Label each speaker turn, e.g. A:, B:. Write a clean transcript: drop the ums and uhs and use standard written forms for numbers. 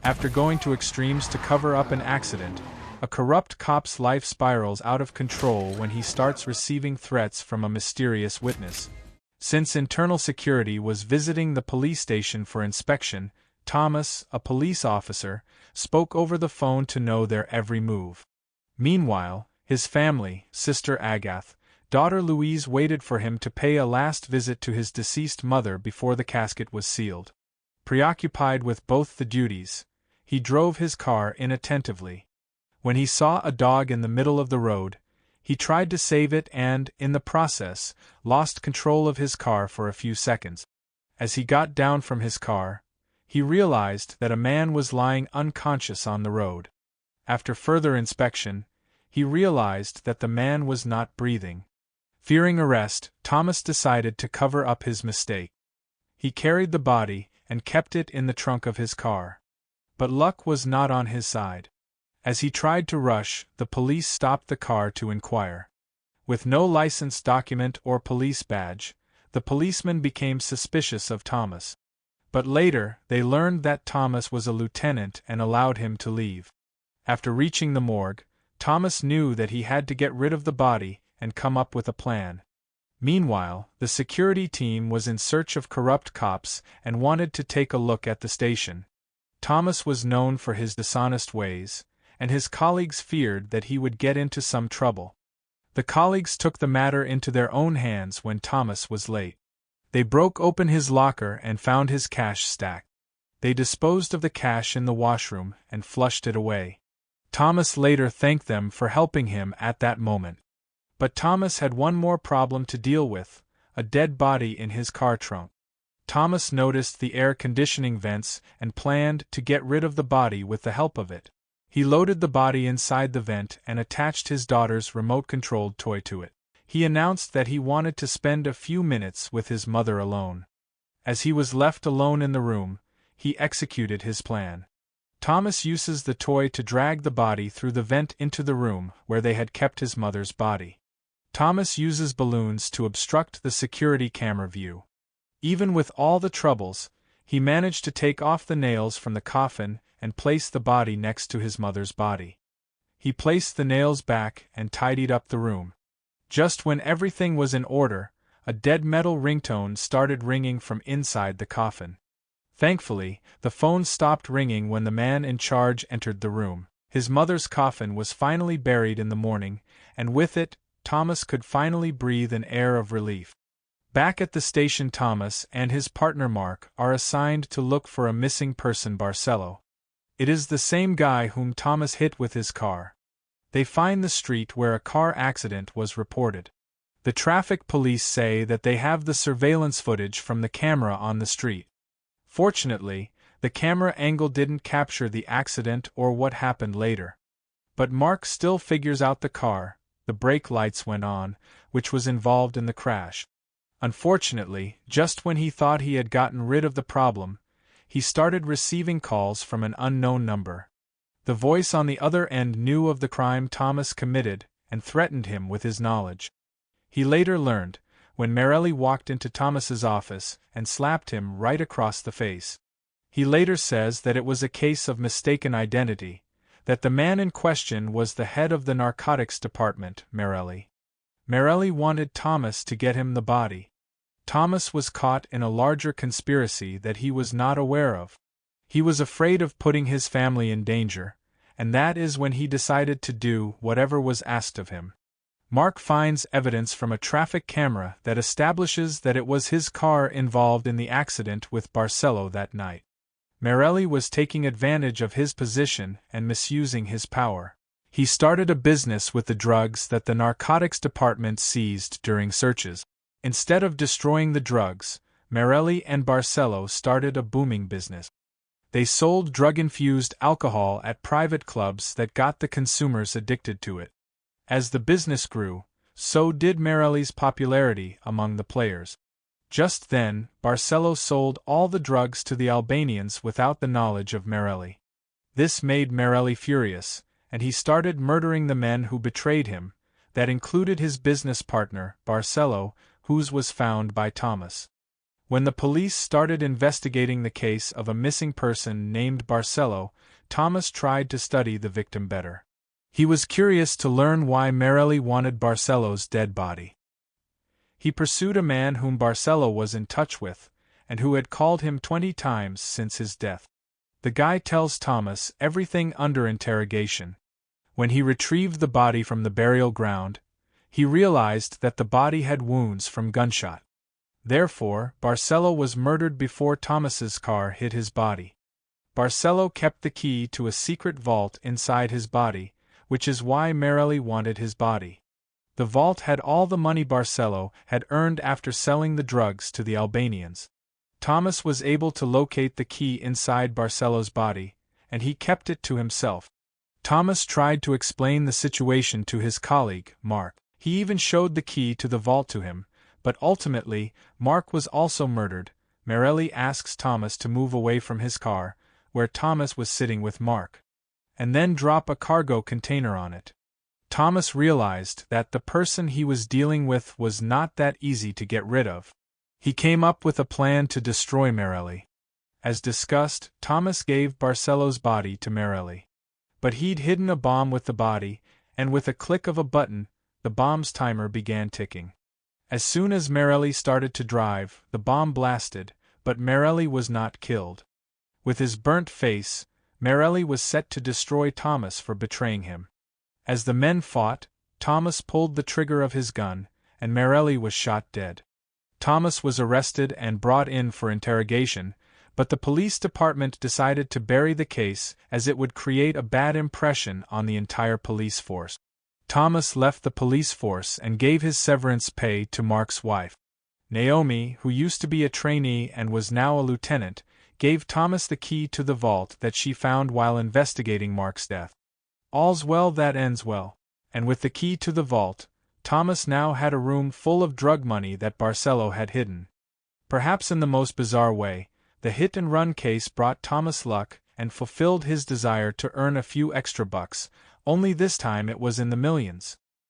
A: After going to extremes to cover up an accident, a corrupt cop's life spirals out of control when he starts receiving threats from a mysterious witness. Since internal security was visiting the police station for inspection, Thomas, a police officer, spoke over the phone to know their every move. Meanwhile, his family, sister Agathe, daughter Louise waited for him to pay a last visit to his deceased mother before the casket was sealed. Preoccupied with both the duties, he drove his car inattentively. When he saw a dog in the middle of the road, he tried to save it and, in the process, lost control of his car for a few seconds. As he got down from his car, he realized that a man was lying unconscious on the road. After further inspection, he realized that the man was not breathing. Fearing arrest, Thomas decided to cover up his mistake. He carried the body and kept it in the trunk of his car. But luck was not on his side. As he tried to rush, the police stopped the car to inquire. With no license document or police badge, the policemen became suspicious of Thomas. But later, they learned that Thomas was a lieutenant and allowed him to leave. After reaching the morgue, Thomas knew that he had to get rid of the body and come up with a plan. Meanwhile, the security team was in search of corrupt cops and wanted to take a look at the station. Thomas was known for his dishonest ways, and his colleagues feared that he would get into some trouble. The colleagues took the matter into their own hands when Thomas was late. They broke open his locker and found his cash stacked. They disposed of the cash in the washroom and flushed it away. Thomas later thanked them for helping him at that moment. But Thomas had one more problem to deal with: a dead body in his car trunk. Thomas noticed the air conditioning vents and planned to get rid of the body with the help of it. He loaded the body inside the vent and attached his daughter's remote-controlled toy to it. He announced that he wanted to spend a few minutes with his mother alone. As he was left alone in the room, he executed his plan. Thomas uses the toy to drag the body through the vent into the room where they had kept his mother's body. Thomas uses balloons to obstruct the security camera view. Even with all the troubles, he managed to take off the nails from the coffin and place the body next to his mother's body. He placed the nails back and tidied up the room. Just when everything was in order, a dead metal ringtone started ringing from inside the coffin. Thankfully, the phone stopped ringing when the man in charge entered the room. His mother's coffin was finally buried in the morning, and with it, Thomas could finally breathe an air of relief. Back at the station, Thomas and his partner Mark are assigned to look for a missing person, Barcelo. It is the same guy whom Thomas hit with his car. They find the street where a car accident was reported. The traffic police say that they have the surveillance footage from the camera on the street. Fortunately, the camera angle didn't capture the accident or what happened later. But Mark still figures out the car. The brake lights went on, which was involved in the crash. Unfortunately, just when he thought he had gotten rid of the problem, he started receiving calls from an unknown number. The voice on the other end knew of the crime Thomas committed and threatened him with his knowledge. He later learned, when Merelli walked into Thomas's office and slapped him right across the face. He later says that it was a case of mistaken identity, that the man in question was the head of the narcotics department, Merelli. Merelli wanted Thomas to get him the body. Thomas was caught in a larger conspiracy that he was not aware of. He was afraid of putting his family in danger, and that is when he decided to do whatever was asked of him. Mark finds evidence from a traffic camera that establishes that it was his car involved in the accident with Barcelo that night. Merelli was taking advantage of his position and misusing his power. He started a business with the drugs that the narcotics department seized during searches. Instead of destroying the drugs, Merelli and Barcelo started a booming business. They sold drug-infused alcohol at private clubs that got the consumers addicted to it. As the business grew, so did Merelli's popularity among the players. Just then, Barcelo sold all the drugs to the Albanians without the knowledge of Merelli. This made Merelli furious, and he started murdering the men who betrayed him. That included his business partner, Barcelo, whose was found by Thomas. When the police started investigating the case of a missing person named Barcelo, Thomas tried to study the victim better. He was curious to learn why Merelli wanted Barcelo's dead body. He pursued a man whom Barcelo was in touch with, and who had called him 20 times since his death. The guy tells Thomas everything under interrogation. When he retrieved the body from the burial ground, he realized that the body had wounds from gunshot. Therefore, Barcelo was murdered before Thomas's car hit his body. Barcelo kept the key to a secret vault inside his body, which is why Merelli wanted his body. The vault had all the money Barcelo had earned after selling the drugs to the Albanians. Thomas was able to locate the key inside Barcelo's body, and he kept it to himself. Thomas tried to explain the situation to his colleague, Mark. He even showed the key to the vault to him, but ultimately, Mark was also murdered. Merelli asks Thomas to move away from his car, where Thomas was sitting with Mark, and then drop a cargo container on it. Thomas realized that the person he was dealing with was not that easy to get rid of. He came up with a plan to destroy Merelli. As discussed, Thomas gave Barcelo's body to Merelli. But he'd hidden a bomb with the body, and with a click of a button, the bomb's timer began ticking. As soon as Merelli started to drive, the bomb blasted, but Merelli was not killed. With his burnt face, Merelli was set to destroy Thomas for betraying him. As the men fought, Thomas pulled the trigger of his gun, and Merelli was shot dead. Thomas was arrested and brought in for interrogation, but the police department decided to bury the case as it would create a bad impression on the entire police force. Thomas left the police force and gave his severance pay to Mark's wife. Naomi, who used to be a trainee and was now a lieutenant, gave Thomas the key to the vault that she found while investigating Mark's death. All's well that ends well, and with the key to the vault, Thomas now had a room full of drug money that Barcelo had hidden. Perhaps in the most bizarre way, the hit-and-run case brought Thomas luck and fulfilled his desire to earn a few extra bucks, only this time it was in the millions.